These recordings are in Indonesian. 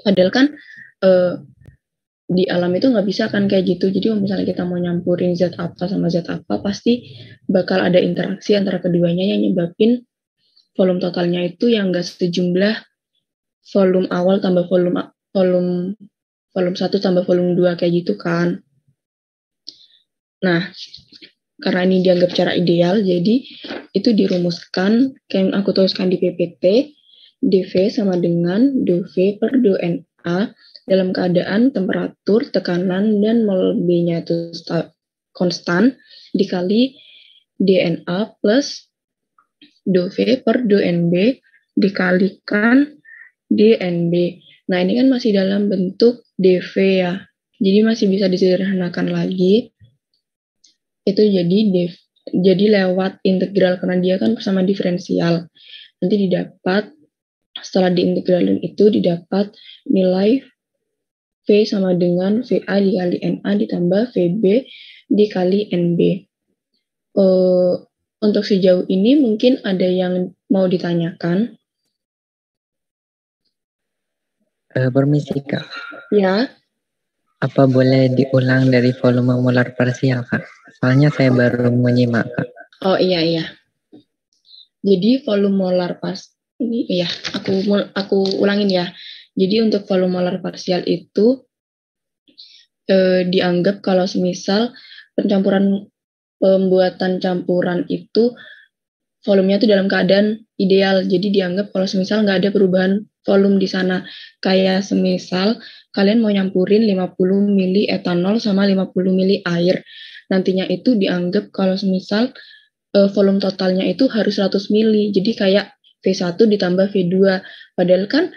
Padahal kan di alam itu nggak bisa kan kayak gitu. Jadi kalau misalnya kita mau nyampurin zat apa sama zat apa, pasti bakal ada interaksi antara keduanya yang nyebabin volume totalnya itu yang nggak sejumlah volume awal tambah volume 1 tambah volume 2 kayak gitu kan. Nah, karena ini dianggap cara ideal, jadi itu dirumuskan kayak yang aku tuliskan di PPT, dV sama dengan dV per dNA dalam keadaan temperatur, tekanan, dan mol B-nya itu konstan dikali dNA plus dV per dNB dikalikan dNB. Nah, ini kan masih dalam bentuk dV ya. Jadi masih bisa disederhanakan lagi. Itu jadi lewat integral karena dia kan bersama diferensial. Nanti didapat setelah diintegralin itu didapat nilai V sama dengan VA dikali NA ditambah VB dikali NB. Untuk sejauh ini mungkin ada yang mau ditanyakan? Permisi Kak. Ya. Apa boleh diulang dari volume molar parsial Kak? Soalnya saya baru menyimak Kak. Oh iya. Jadi volume molar ini ya, aku ulangin ya. Jadi untuk volume molar parsial itu dianggap kalau semisal pembuatan campuran itu volumenya itu dalam keadaan ideal. Jadi dianggap kalau semisal nggak ada perubahan volume di sana. Kayak semisal kalian mau nyampurin 50 mili etanol sama 50 mili air. Nantinya itu dianggap kalau semisal volume totalnya itu harus 100 mili. Jadi kayak V1 ditambah V2. Padahal kan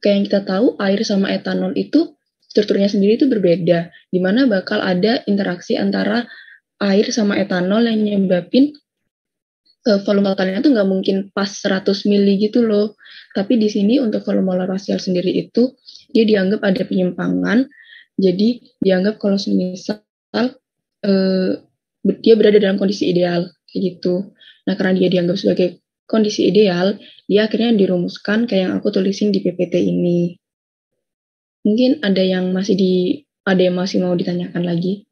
kayak yang kita tahu air sama etanol itu strukturnya sendiri itu berbeda. Dimana bakal ada interaksi antara air sama etanol yang nyebabin volume totalnya tuh nggak mungkin pas 100 mili gitu loh. Tapi di sini untuk volume molar parsial sendiri itu dia dianggap ada penyimpangan. Jadi dianggap kalau semisal dia berada dalam kondisi ideal kayak gitu. Nah, karena dia dianggap sebagai kondisi ideal, dia akhirnya dirumuskan kayak yang aku tulisin di PPT ini. Mungkin ada yang masih mau ditanyakan lagi?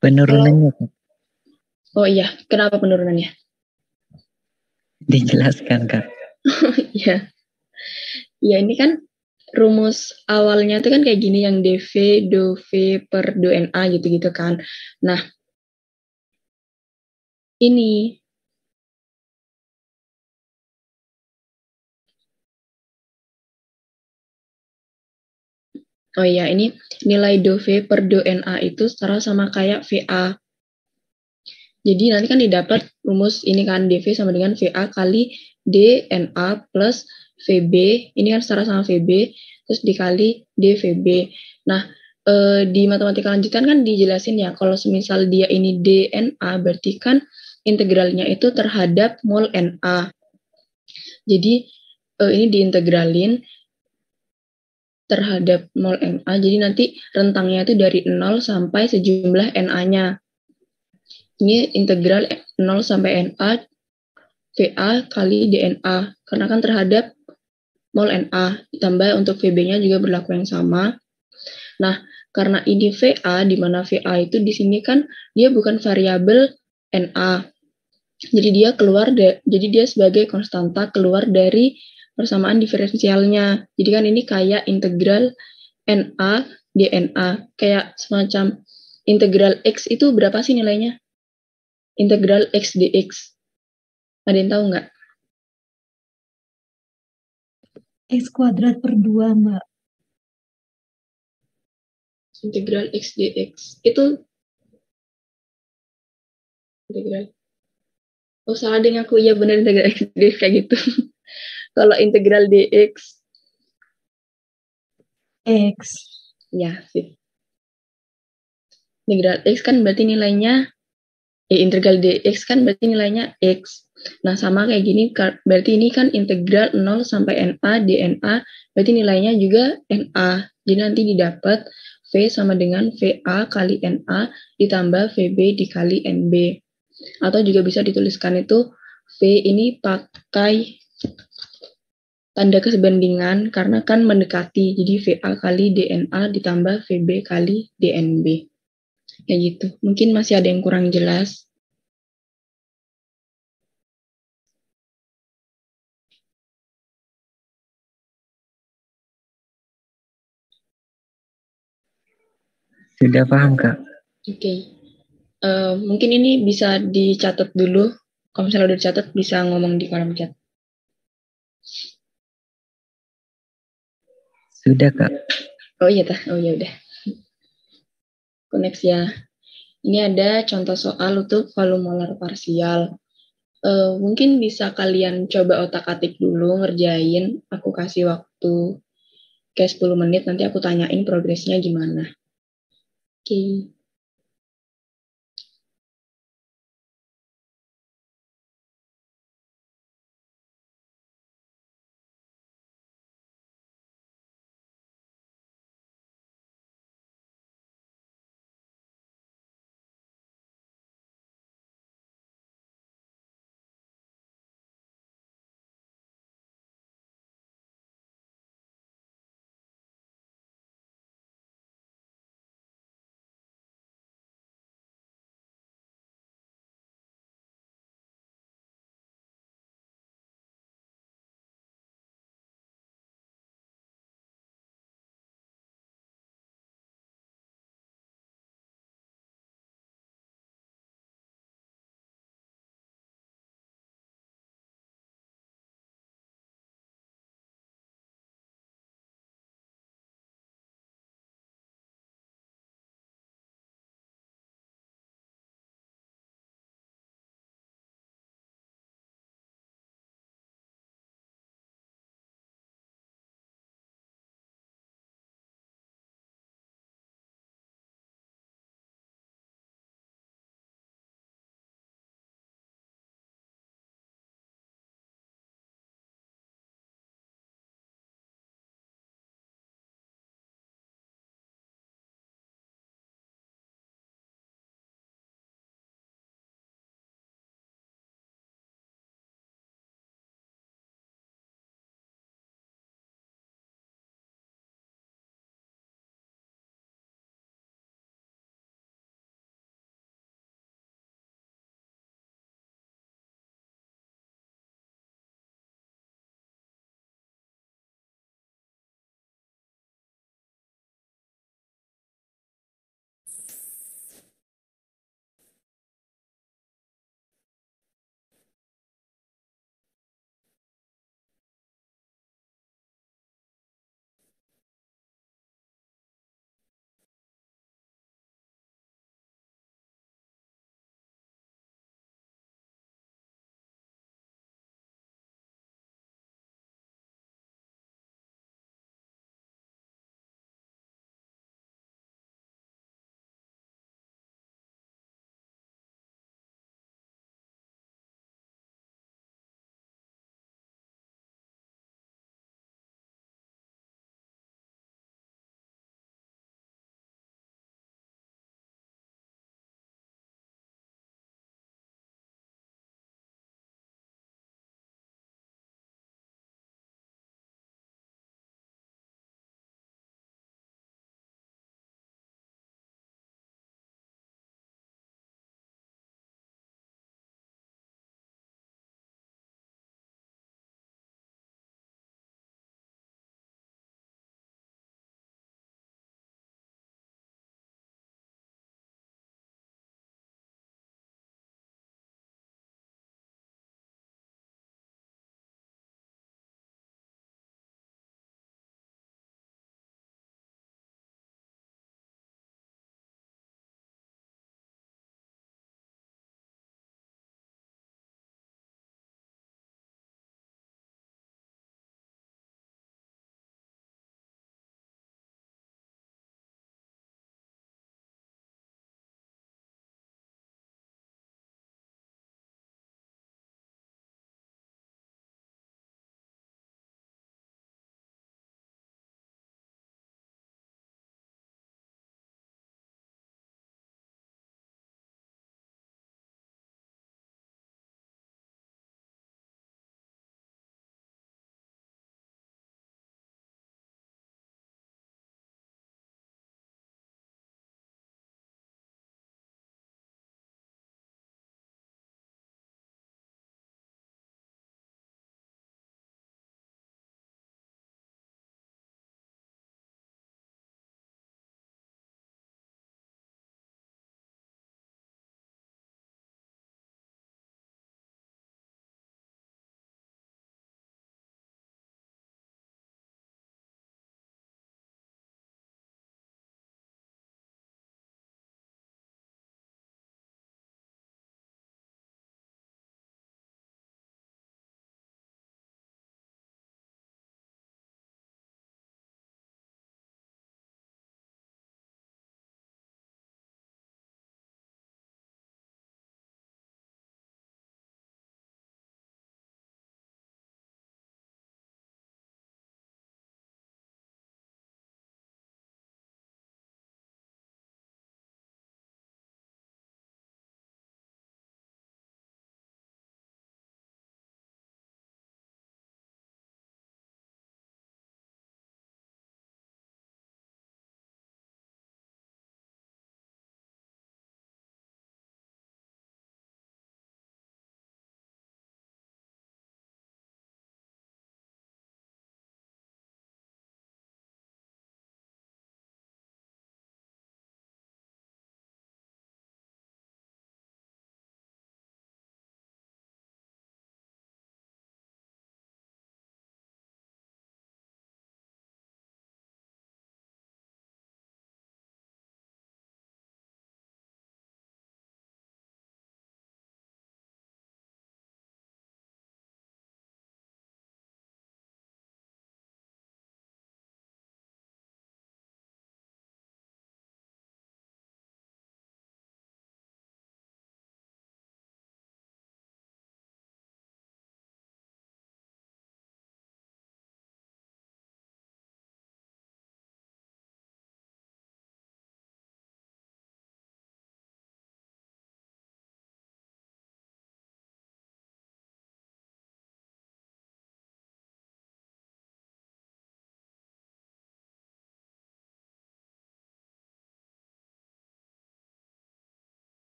Penurunannya Kak. Oh iya, kenapa penurunannya? Dijelaskan Kak. Iya. Ya ini kan rumus awalnya itu kan kayak gini yang dV, dV per dNA gitu-gitu kan. Nah, ini oh iya, ini nilai dV per dNA itu setara sama kayak VA. Jadi nanti kan didapat rumus ini kan dV sama dengan VA kali dNA plus VB. Ini kan setara sama VB, terus dikali dVB. Nah, di matematika lanjutan kan dijelasin ya, kalau semisal dia ini dNA, berarti kan integralnya itu terhadap mol Na. Jadi ini diintegralin terhadap mol Na, jadi nanti rentangnya itu dari 0 sampai sejumlah Na-nya. Ini integral 0 sampai Na VA kali dNA, karena kan terhadap mol Na, ditambah untuk VB-nya juga berlaku yang sama. Nah, karena ini VA, di mana VA itu di sini kan dia bukan variabel Na. Jadi dia sebagai konstanta keluar dari persamaan diferensialnya. Jadi kan ini kayak integral Na dNA, kayak semacam integral X itu berapa sih nilainya? Integral X dx. Ada yang tahu nggak? X kuadrat per 2, Mbak. Integral X dx. Itu integral. Oh, salah deh aku. Iya benar integral X dx kayak gitu. Kalau integral dx. X. Ya, sih. Integral X kan berarti nilainya integral dx kan berarti nilainya X. Nah, sama kayak gini, berarti ini kan integral 0 sampai Na dNA, berarti nilainya juga Na. Jadi nanti didapat V sama dengan VA kali NA ditambah VB dikali NB. Atau juga bisa dituliskan itu V ini pakai tanda kesebandingan karena kan mendekati. Jadi VA kali DNA ditambah VB kali DNB. Kayak gitu. Mungkin masih ada yang kurang jelas. Sudah paham, Kak. Oke. Mungkin ini bisa dicatat dulu. Kalau misalnya udah dicatat, bisa ngomong di kolom chat. Sudah, Kak. Oh iya, oh ya udah. Next ya. Ini ada contoh soal untuk volume molar parsial. Mungkin bisa kalian coba otak-atik dulu ngerjain. Aku kasih waktu kayak 10 menit, nanti aku tanyain progresnya gimana. Oke.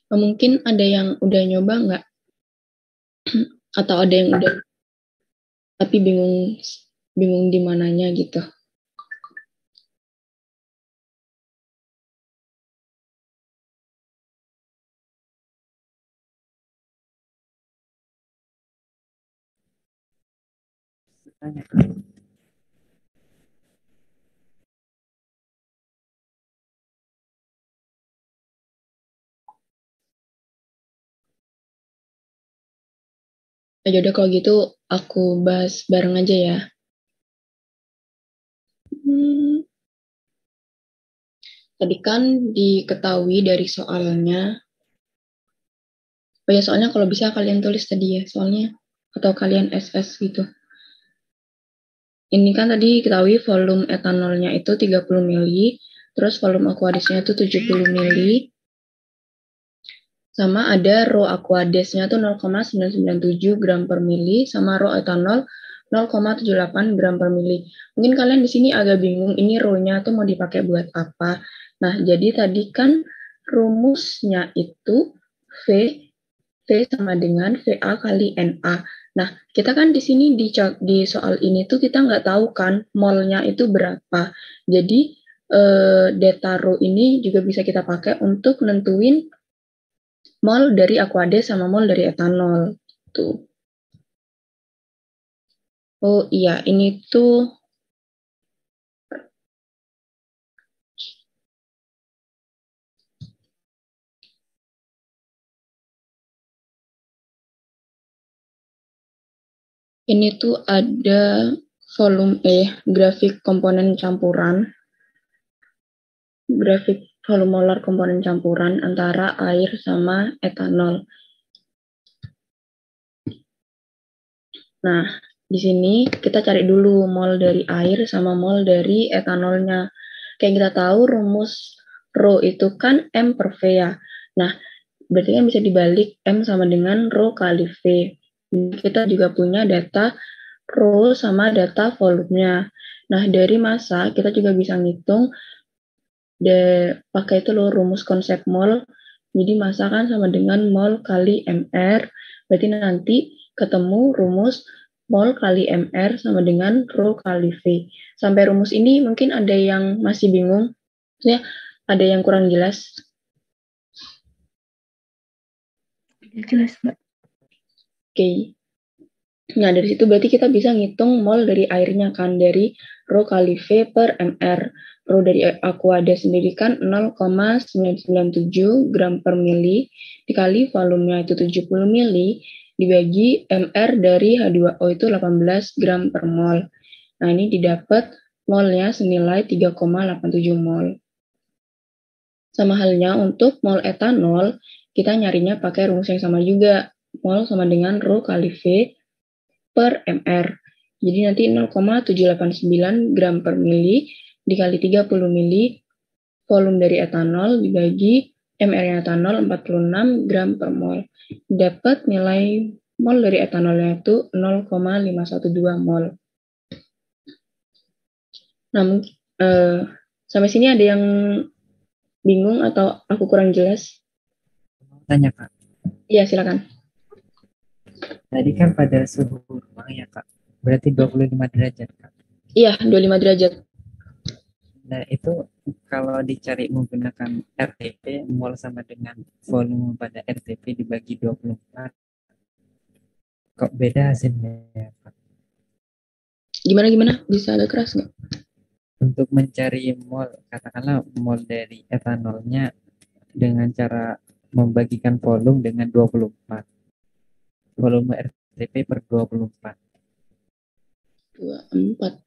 Mungkin ada yang udah nyoba nggak? Atau ada yang udah tapi bingung di mananya gitu. Nah, yaudah kalau gitu aku bahas bareng aja ya. Tadi kan diketahui dari soalnya. Oh ya, soalnya kalau bisa kalian tulis tadi ya, soalnya. Atau kalian SS gitu. Ini kan tadi diketahui volume etanolnya itu 30 mili, terus volume aquadesnya itu 70 mili, sama ada rho aquadesnya tuh 0,997 gram per mili, sama rho etanol 0,78 gram per mili. Mungkin kalian di sini agak bingung, ini rho-nya tuh mau dipakai buat apa. Nah, jadi tadi kan rumusnya itu V sama dengan VA kali NA. Nah, kita kan di sini di soal ini tuh kita nggak tahu kan molnya itu berapa. Jadi, data rho ini juga bisa kita pakai untuk nentuin mol dari aquades sama mol dari etanol. Tuh. Oh iya, ini tuh ada grafik komponen campuran, grafik volumolar komponen campuran antara air sama etanol. Nah, di sini kita cari dulu mol dari air sama mol dari etanolnya. Kayak kita tahu rumus rho itu kan M per V ya. Nah, berarti kan bisa dibalik M sama dengan rho kali V. Kita juga punya data rho sama data volumenya. Nah, dari massa kita juga bisa ngitung pakai itu loh rumus konsep mol. Jadi massa kan sama dengan mol kali MR. Berarti nanti ketemu rumus mol kali MR sama dengan rho kali V. Sampai rumus ini mungkin ada yang masih bingung. Maksudnya ada yang kurang jelas. Jelas, Mbak. Oke. Nah, dari situ berarti kita bisa ngitung mol dari airnya kan, dari rho kali V per MR. Rho dari aquades sendiri kan 0,997 gram per mili, dikali volumenya itu 70 mili, dibagi MR dari H2O itu 18 gram per mol. Nah, ini didapat molnya senilai 3,87 mol. Sama halnya untuk mol etanol, kita nyarinya pakai rumus yang sama juga. Mol sama dengan rho kali V per mr. Jadi nanti 0,789 gram per mili dikali 30 mili volume dari etanol dibagi mr etanol 46 gram per mol. Dapat nilai mol dari etanolnya itu 0,512 mol. Nah, sampai sini ada yang bingung atau aku kurang jelas? Tanya Kak. Iya, silakan. Tadi kan pada suhu ruang ya Kak, berarti 25 derajat Kak. Iya, 25 derajat. Nah itu kalau dicari menggunakan RTP, mol sama dengan volume pada RTP dibagi 24, kok beda hasilnya ya Kak? Gimana? Bisa agak keras nggak? Untuk mencari mol, katakanlah mol dari etanolnya dengan cara membagikan volume dengan 24. Volume RTP per 24. 24.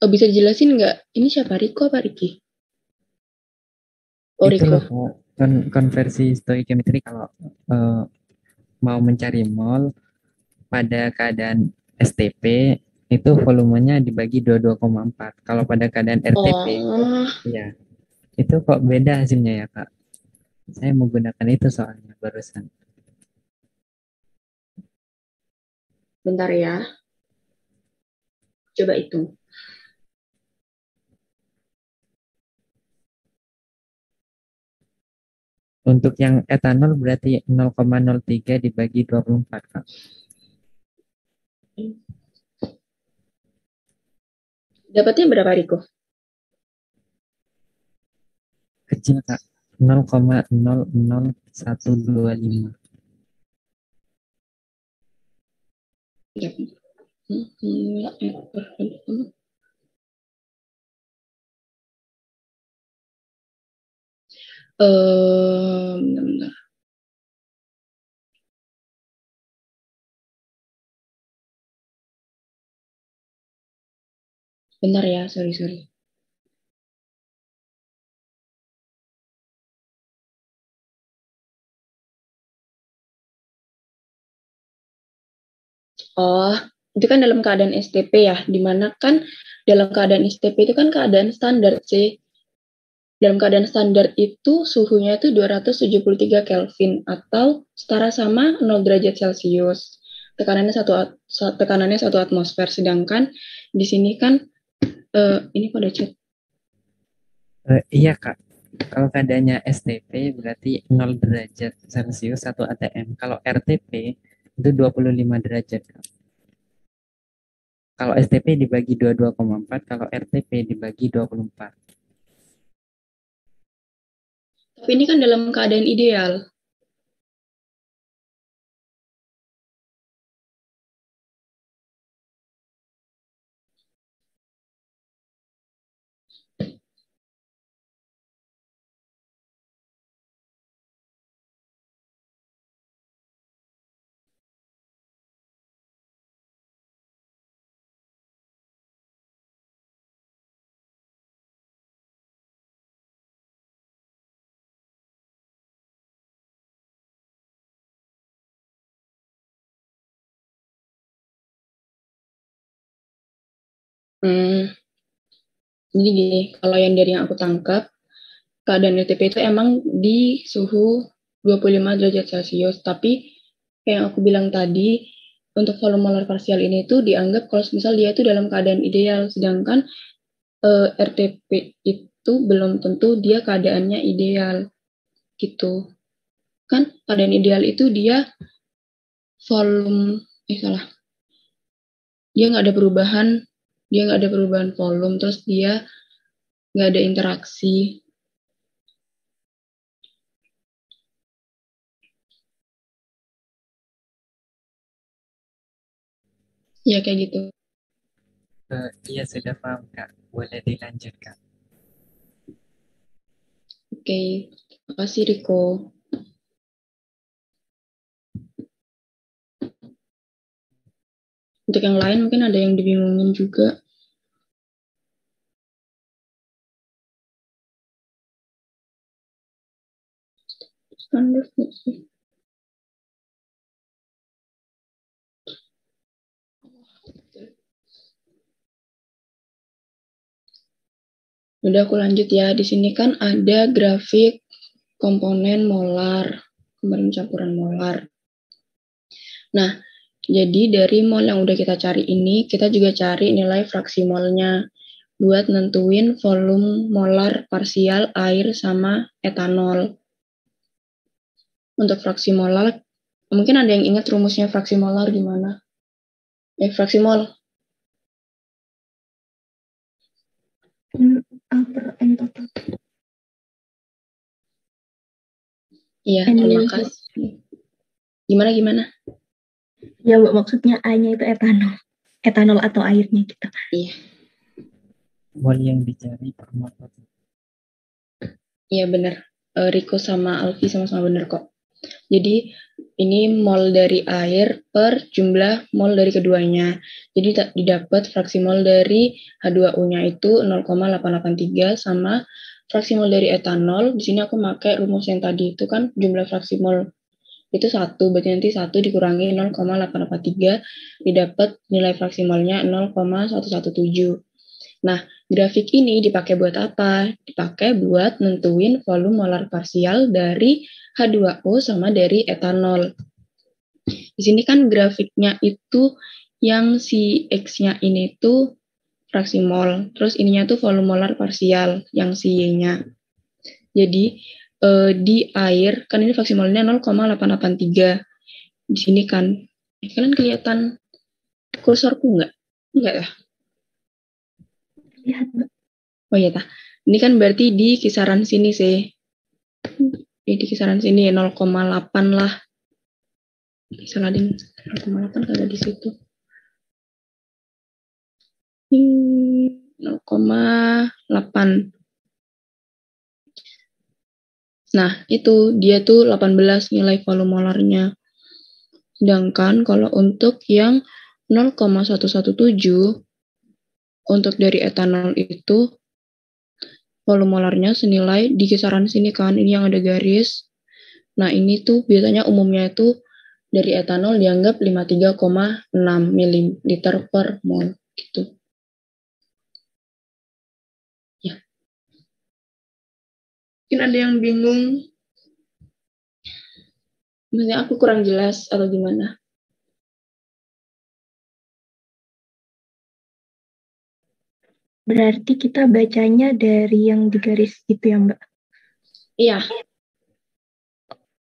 Oh, bisa dijelasin nggak? Ini siapa? Riko apa Riki? Oh, Itu Riko. loh Kak, konversi stoichiometry kalau mau mencari mol pada keadaan STP itu volumenya dibagi 22,4. Kalau pada keadaan RTP, ya itu kok beda hasilnya ya Kak? Saya menggunakan itu soalnya barusan. Bentar ya. Coba hitung. Untuk yang etanol berarti 0,03 dibagi 24, Kak. Dapatnya berapa, Riko? Kecil, Kak. 0,00125. Bentar. Bentar ya, sorry. Oh, itu kan dalam keadaan STP ya, dimana kan dalam keadaan STP itu kan keadaan standar sih. Dalam keadaan standar itu suhunya itu 273 Kelvin atau setara sama 0 derajat Celcius. Tekanannya satu atmosfer. Sedangkan di sini kan ini pada chat. Iya, Kak. Kalau keadaannya STP berarti 0 derajat Celcius 1 atm. Kalau RTP itu 25 derajat, Kak. Kalau STP dibagi 22,4, kalau RTP dibagi 24. Tapi ini kan dalam keadaan ideal. Jadi gini, kalau yang dari yang aku tangkap, keadaan LTP itu emang di suhu 25 derajat Celcius, tapi kayak yang aku bilang tadi, untuk volume molar parsial ini tuh dianggap kalau misal dia itu dalam keadaan ideal, sedangkan RTP itu belum tentu dia keadaannya ideal, gitu. Kan keadaan ideal itu dia volume, dia nggak ada perubahan volume, terus dia nggak ada interaksi. Ya kayak gitu. Iya, sudah paham, Kak. Boleh dilanjutkan. Oke, makasih Riko. Untuk yang lain mungkin ada yang dibingungin juga. Standar nggak sih? Udah aku lanjut ya. Di sini kan ada grafik komponen molar, kemarin campuran molar. Nah, jadi dari mol yang udah kita cari ini, kita juga cari nilai fraksi molnya buat nentuin volume molar parsial air sama etanol. Untuk fraksi molar, mungkin ada yang ingat rumusnya fraksi molar gimana? Fraksi mol. A per N total. Iya, terima kasih. Gimana? Ya, Mbak, maksudnya A-nya itu etanol. Etanol atau airnya gitu. Iya. Mol yang dicari per mol. Iya benar. Riko sama Alfi sama-sama benar kok. Jadi ini mol dari air per jumlah mol dari keduanya. Jadi didapat fraksi mol dari H2O-nya itu 0,883 sama fraksi mol dari etanol. Di sini aku pakai rumus yang tadi itu kan jumlah fraksi mol itu 1, berarti nanti 1 dikurangi 0,883 didapat nilai fraksi molnya 0,117. Nah, grafik ini dipakai buat apa? Dipakai buat nentuin volume molar parsial dari H2O sama dari etanol. Di sini kan grafiknya itu yang si X-nya ini tuh fraksi mol, terus ininya tuh volume molar parsial, yang si Y-nya. Jadi, di air, kan ini fraksi molnya 0,883. Di sini kan, kalian kelihatan kursorku nggak? Enggak ya? Lihat, Mbak. Oh iya, ini kan berarti di kisaran sini sih. Di kisaran sini 0,8 lah. Salah ding, 0,8 kagak di situ. 0,8. Nah, itu dia tuh 18 nilai volume molarnya. Sedangkan kalau untuk yang 0,117 untuk dari etanol itu volume molarnya senilai di kisaran sini kan, ini yang ada garis. Nah, ini tuh biasanya umumnya itu dari etanol dianggap 53,6 ml per mol gitu. Ya. Mungkin ada yang bingung. Maksudnya aku kurang jelas atau gimana? Berarti kita bacanya dari yang di garis itu ya, Mbak? Iya.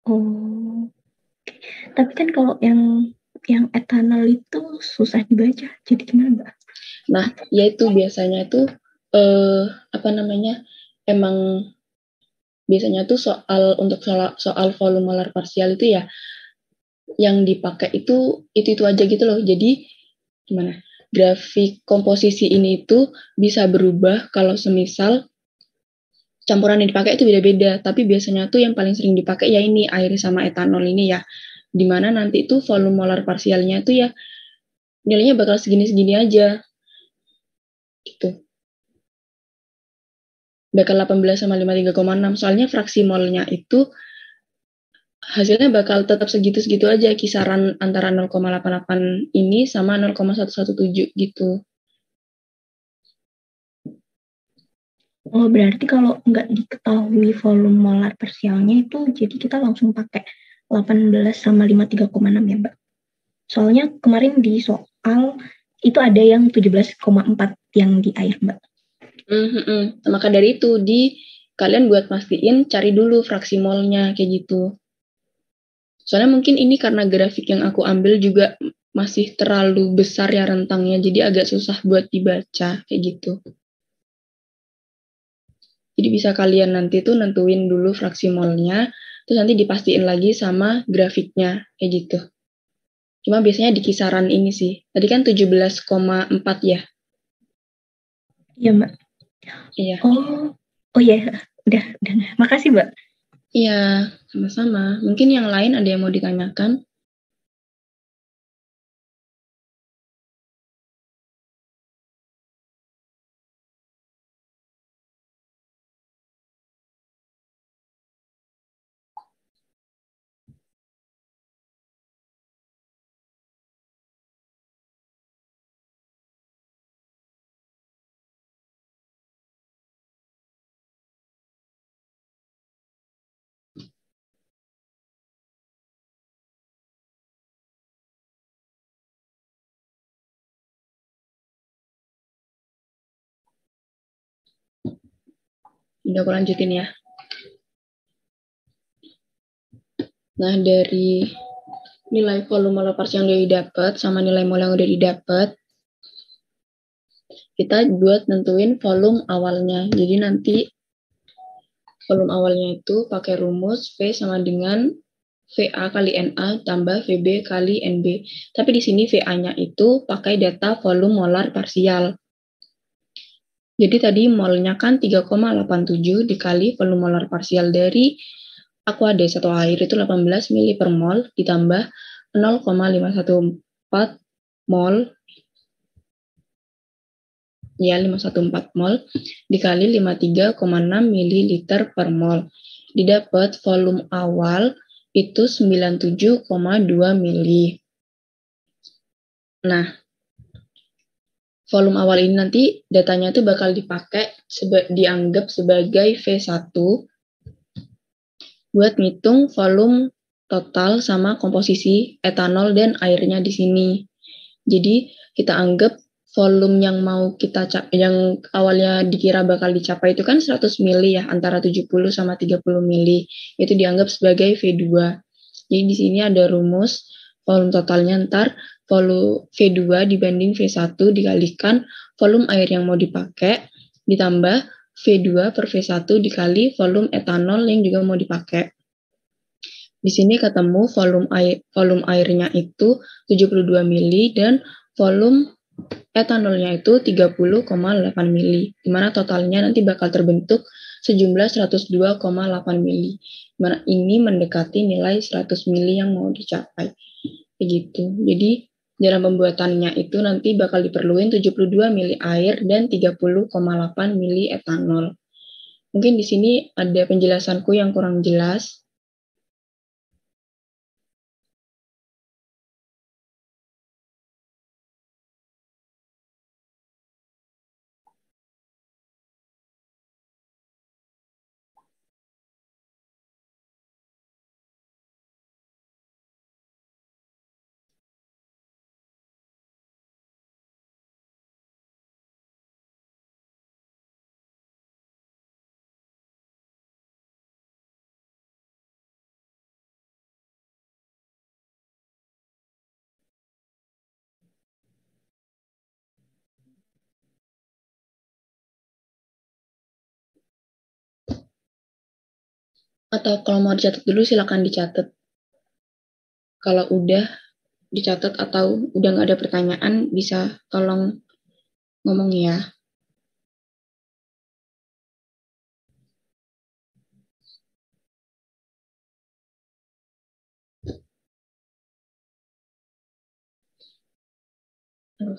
Oh. Tapi kan kalau yang etanol itu susah dibaca. Jadi gimana, Mbak? Nah, yaitu biasanya itu emang biasanya tuh soal volume molar parsial itu ya yang dipakai itu aja gitu loh. Jadi gimana? Grafik komposisi ini itu bisa berubah kalau semisal campuran yang dipakai itu beda-beda, tapi biasanya tuh yang paling sering dipakai ya ini air sama etanol ini ya. Dimana nanti itu volume molar parsialnya tuh ya nilainya bakal segini-segini aja. Gitu. Bakal 18 sama 53,6. Soalnya fraksi molnya itu hasilnya bakal tetap segitu-segitu aja, kisaran antara 0,88 ini sama 0,117 gitu. Oh, berarti kalau nggak diketahui volume molar parsialnya itu, jadi kita langsung pakai 18 sama 53,6 ya, Mbak? Soalnya kemarin di soal itu ada yang 17,4 yang di air, Mbak. Maka dari itu, kalian buat pastiin cari dulu fraksi molnya kayak gitu. Soalnya mungkin ini karena grafik yang aku ambil juga masih terlalu besar ya rentangnya, jadi agak susah buat dibaca kayak gitu. Jadi bisa kalian nanti tuh nentuin dulu fraksi molnya, terus nanti dipastiin lagi sama grafiknya kayak gitu. Cuma biasanya di kisaran ini sih. Tadi kan 17,4 ya? Iya, Mbak. Iya. Oh iya, udah. Makasih, Mbak. Iya, sama-sama. Mungkin yang lain ada yang mau ditanyakan? Udah aku lanjutin ya. Nah, dari nilai volume molar parsial yang udah didapat sama nilai mol yang udah didapat, kita buat nentuin volume awalnya. Jadi nanti volume awalnya itu pakai rumus V sama dengan VA kali NA tambah VB kali NB. Tapi di sini VA-nya itu pakai data volume molar parsial. Jadi tadi molnya kan 3,87 dikali volume molar parsial dari aqua D1 air itu 18 mili per mol ditambah 0,514 mol ya 514 mol dikali 53,6 ml per mol. Didapat volume awal itu 97,2 mili. Nah, volume awal ini nanti datanya tuh bakal dipakai dianggap sebagai V1 buat ngitung volume total sama komposisi etanol dan airnya di sini. Jadi kita anggap volume yang mau kita yang awalnya dikira bakal dicapai itu kan 100 mili ya, antara 70 sama 30 mili. Itu dianggap sebagai V2. Jadi di sini ada rumus volume totalnya ntar volume V2 dibanding V1 dikalikan volume air yang mau dipakai ditambah V2 per V1 dikali volume etanol yang juga mau dipakai. Di sini ketemu volume airnya itu 72 mili dan volume etanolnya itu 30,8 mili, di mana totalnya nanti bakal terbentuk sejumlah 102,8 mili. Mana ini mendekati nilai 100 mili yang mau dicapai. Begitu. Jadi dalam pembuatannya itu nanti bakal diperluin 72 mili air dan 30,8 mili etanol. Mungkin di sini ada penjelasanku yang kurang jelas. Atau kalau mau dicatat dulu silakan dicatat. Kalau udah dicatat atau udah nggak ada pertanyaan bisa tolong ngomong ya. Aduh.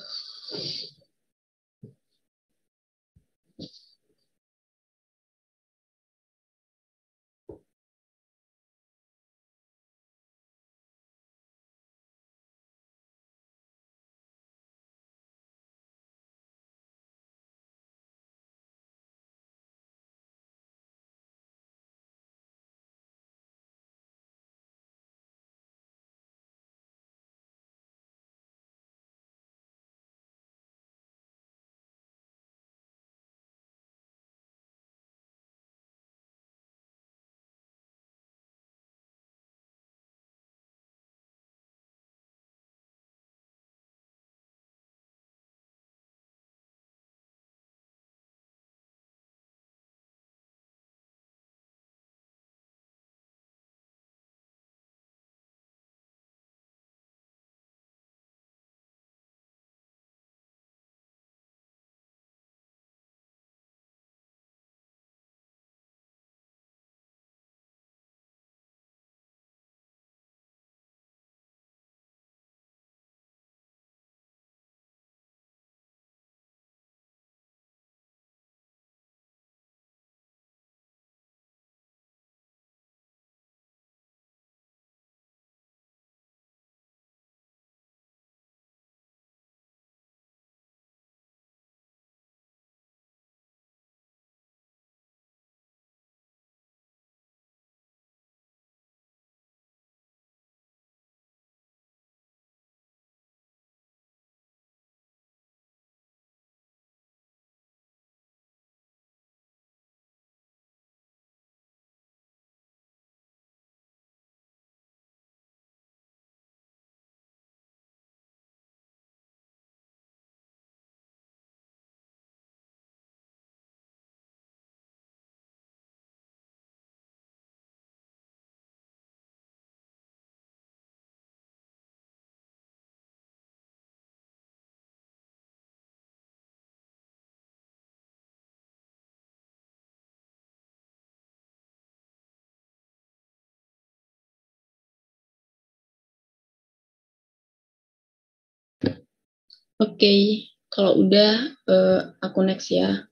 Oke, kalau udah aku next ya.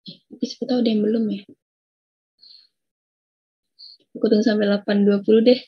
Tapi siapa tahu ada yang belum ya. Aku tunggu sampai 8.20 deh.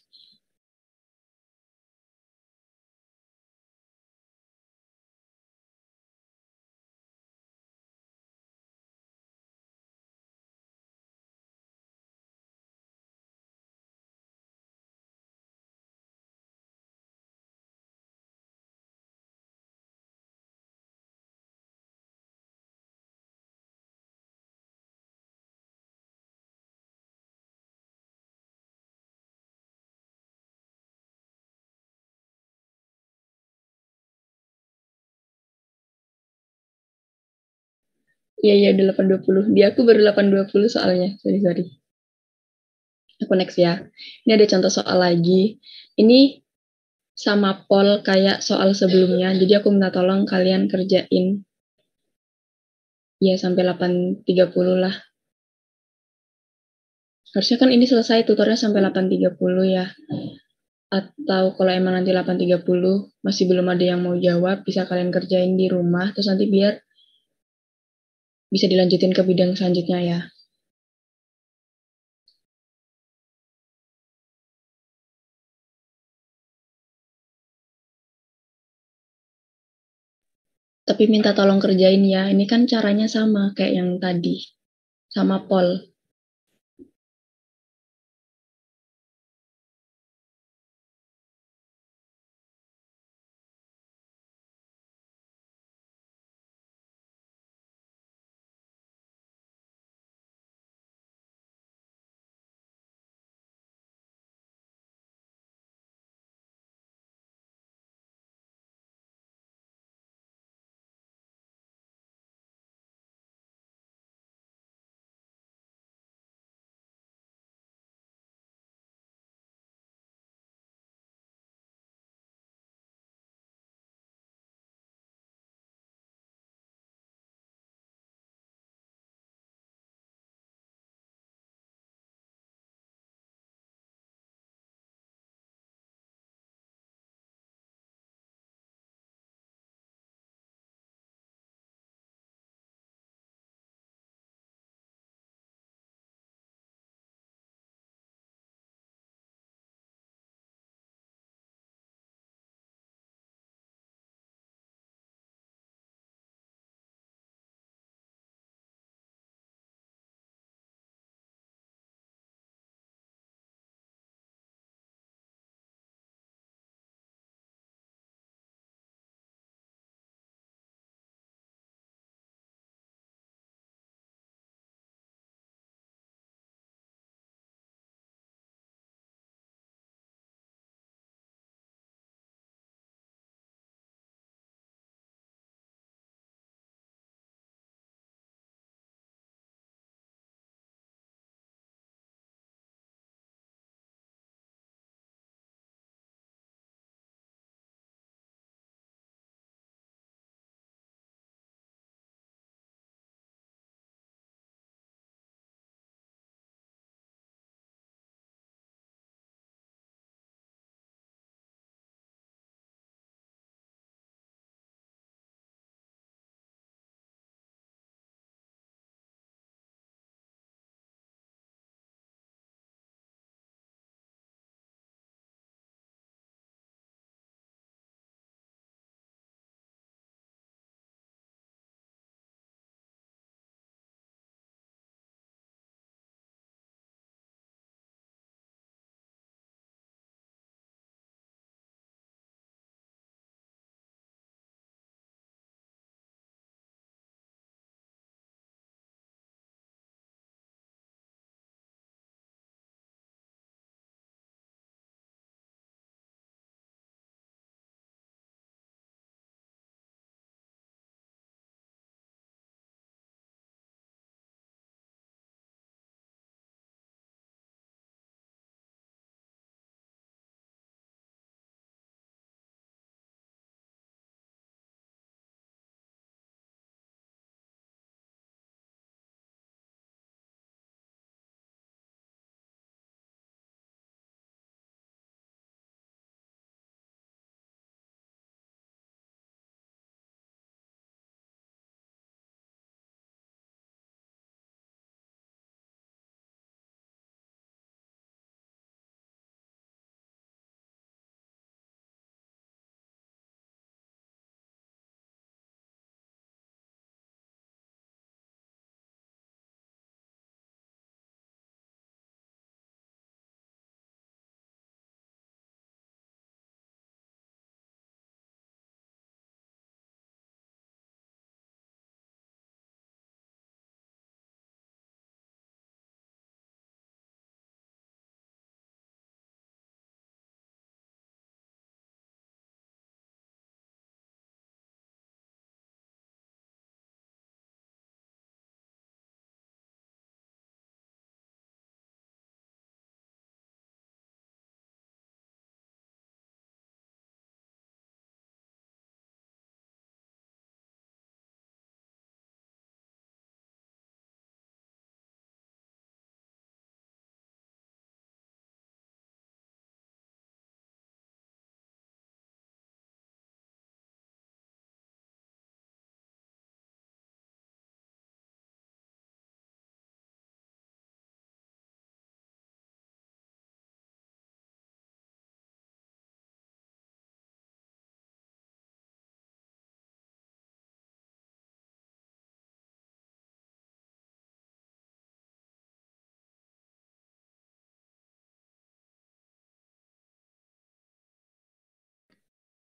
Iya, udah 8.20. Di aku baru 8.20 soalnya. Sorry. Aku next ya. Ini ada contoh soal lagi. Ini sama poll kayak soal sebelumnya. Jadi aku minta tolong kalian kerjain ya sampai 8.30 lah. Harusnya kan ini selesai tutornya sampai 8.30 ya. Atau kalau emang nanti 8.30 masih belum ada yang mau jawab, bisa kalian kerjain di rumah, terus nanti biar bisa dilanjutin ke bidang selanjutnya ya. Tapi minta tolong kerjain ya, ini kan caranya sama kayak yang tadi, sama poll.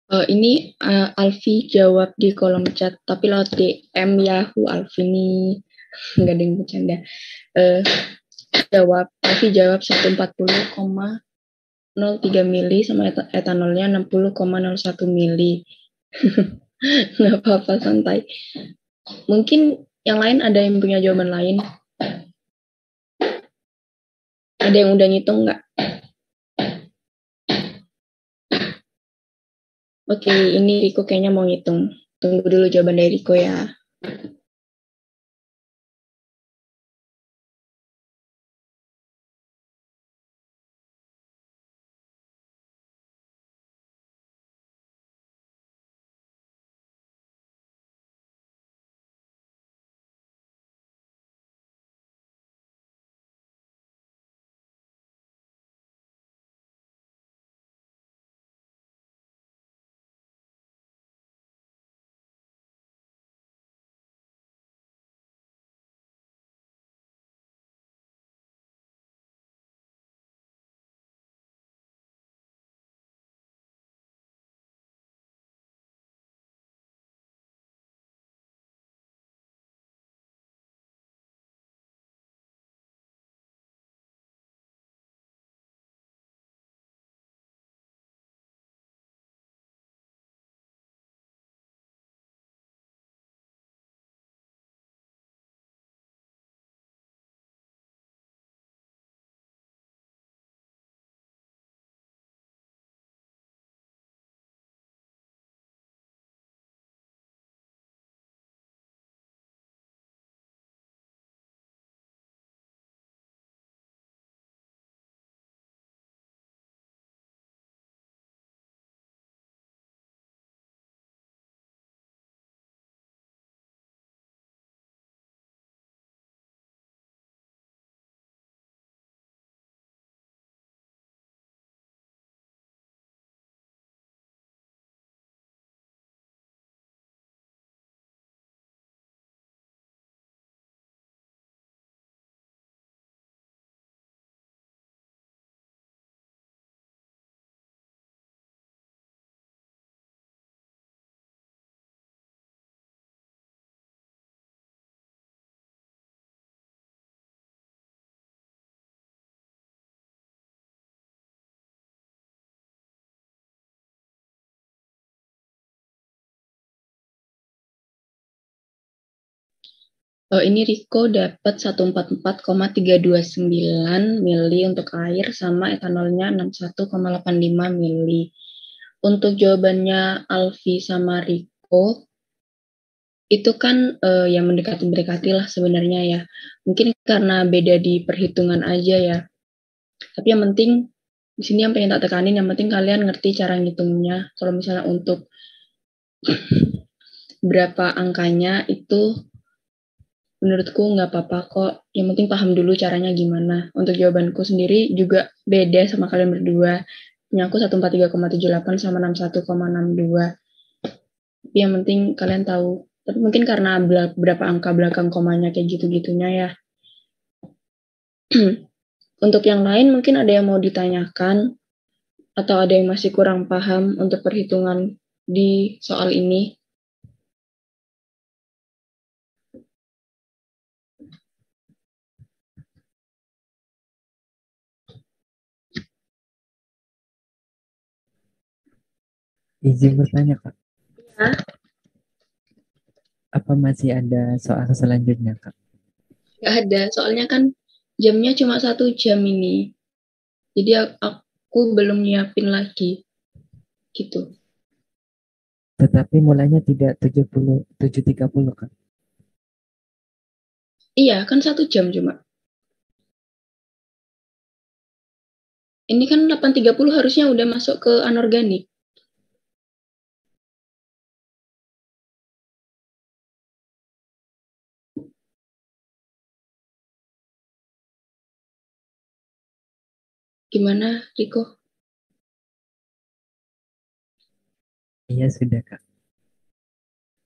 Ini Alfi jawab di kolom chat, tapi lewat DM Yahoo Alfi nih. Nggak ada yang bercanda. Alfi jawab 140,03 mili sama etanolnya 60,01 mili. Nggak apa-apa, santai. Mungkin yang lain ada yang punya jawaban lain? Ada yang udah ngitung nggak? Oke, ini Riko kayaknya mau ngitung. Tunggu dulu jawaban dari Riko ya. Ini Riko dapat 144,329 mili untuk air sama etanolnya 61,85 mili. Untuk jawabannya Alfi sama Riko itu kan yang mendekati-mendekati lah sebenarnya ya. Mungkin karena beda di perhitungan aja ya. Tapi yang penting di sini yang pengen tak tekanin, yang penting kalian ngerti cara ngitungnya. Kalau misalnya untuk berapa angkanya itu menurutku nggak apa-apa kok. Yang penting paham dulu caranya gimana. Untuk jawabanku sendiri juga beda sama kalian berdua. Punya aku 143,78 sama 61,62. Tapi yang penting kalian tahu. Tapi mungkin karena berapa angka belakang komanya kayak gitu-gitunya ya. Untuk yang lain mungkin ada yang mau ditanyakan atau ada yang masih kurang paham untuk perhitungan di soal ini. Izin bertanya, Kak. Ya. Apa masih ada soal selanjutnya, Kak? Nggak ada, soalnya kan jamnya cuma 1 jam ini. Jadi aku belum nyiapin lagi. Gitu. Tetapi mulainya tidak 7.30, Kak. Iya, kan 1 jam cuma. Ini kan 8.30 harusnya udah masuk ke anorganik. Gimana, Riko? Iya, sudah, Kak.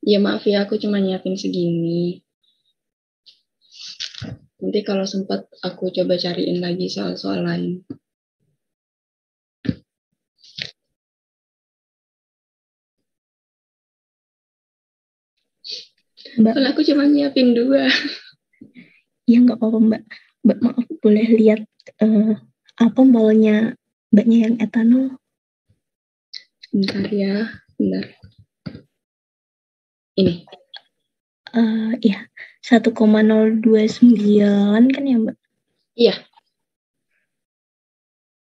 Ya maaf ya, aku cuma nyiapin segini. Nanti kalau sempat aku coba cariin lagi soal-soal lain. Mbak, Soalnya aku cuma nyiapin 2. ya nggak apa-apa Mbak. Mbak maaf boleh lihat apa malnya Mbaknya yang etanol? Bentar ya, bentar. Ini. Ya, 1,029 kan ya Mbak? Iya.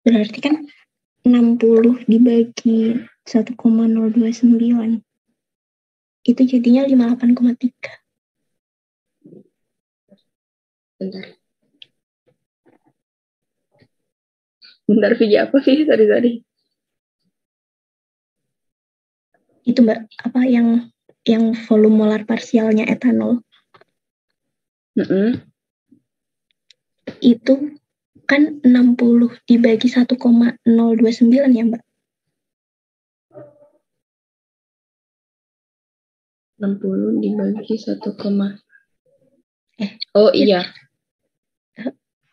Berarti kan 60 dibagi 1,029. Itu jadinya 58,3. Bentar. Bentar, Vigi apa sih tadi? Itu Mbak, apa yang volume molar parsialnya etanol? Itu kan 60 dibagi 1,029 ya Mbak? 60 dibagi 1, oh iya.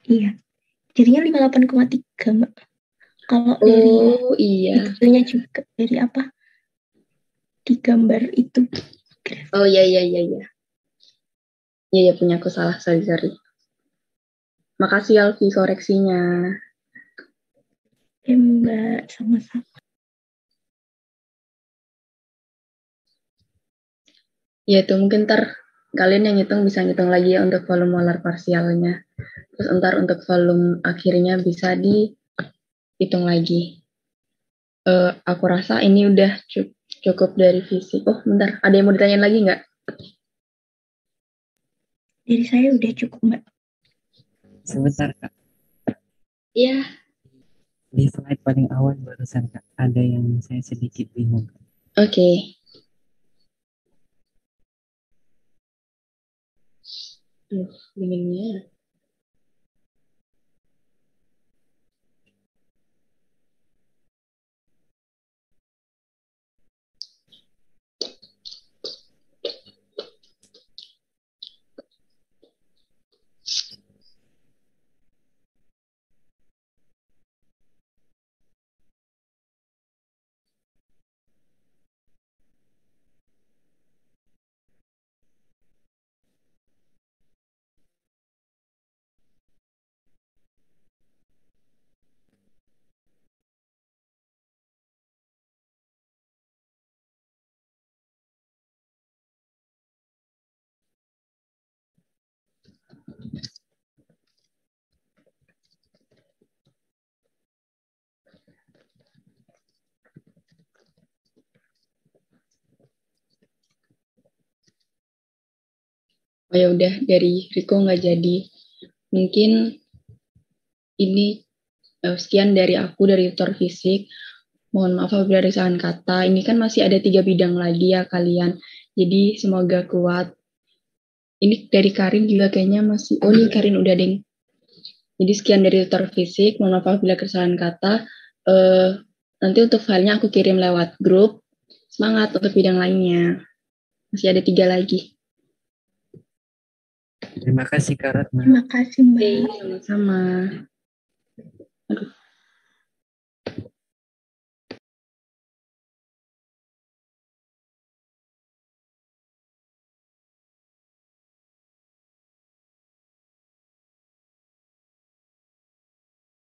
Iya. Jadinya 58,3 Mbak. Kalau Oh iya. itunya juga dari apa? Di gambar itu. Oh iya. Iya, punya aku salah, sorry. Makasih Alfi koreksinya. Oke Mbak, sama-sama. Ya itu mungkin ntar kalian yang ngitung bisa ngitung lagi ya untuk volume molar parsialnya. Terus ntar untuk volume akhirnya bisa dihitung lagi. Aku rasa ini udah cukup dari fisik. Oh bentar, ada yang mau ditanyain lagi nggak? Dari saya udah cukup Mbak. Sebentar Kak. Iya. Di slide paling awal barusan Kak, ada yang saya sedikit bingung. Oke. Dinginnya. Oh ya udah, dari Riko nggak jadi. Mungkin ini sekian dari aku dari tutor fisik. Mohon maaf apabila ada kesalahan kata. Ini kan masih ada 3 bidang lagi ya kalian. Jadi semoga kuat. Ini dari Karin juga kayaknya masih. Oh ini Karin udah deng. Jadi sekian dari tutor fisik. Mohon maaf apabila kesalahan kata. Nanti untuk filenya aku kirim lewat grup. Semangat untuk bidang lainnya. Masih ada 3 lagi. Terima kasih Kak Ratna. Terima kasih Mbak. Sama-sama.